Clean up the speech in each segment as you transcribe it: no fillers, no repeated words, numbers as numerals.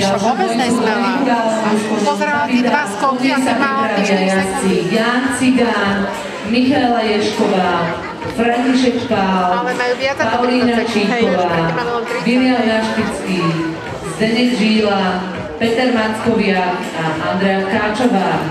To vôbec nesmela. Pozerala tie dva skoky a si mala tie 4 sekundy. Jan Cigán, Michaela Ješková, František Pál, Paulína Číková, Viliam Jašpický, Zdeněk Žíla, Peter Mackoviak a Andrea Káčová.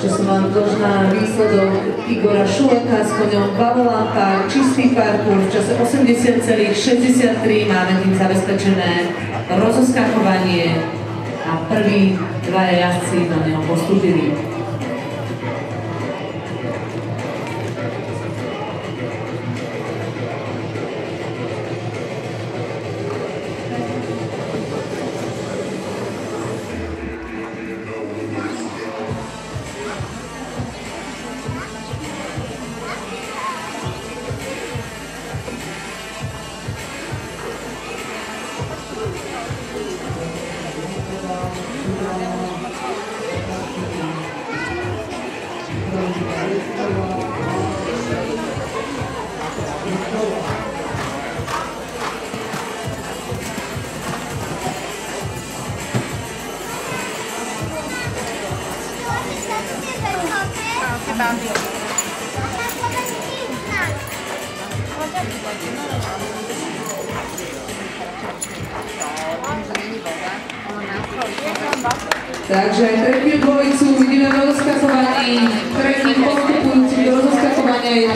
Ešte som vám dlžná výsledok Igora Šuleka s koňom Bavolampa, čistý parkour v čase 80,63. Máme tým zabezpečené rozoskakovanie a prví dvaja jazdci na ňom postúpili. Takže tretiu dvojicu vidíme v rozskakovaní. Tretí postupujúci do rozskakovania je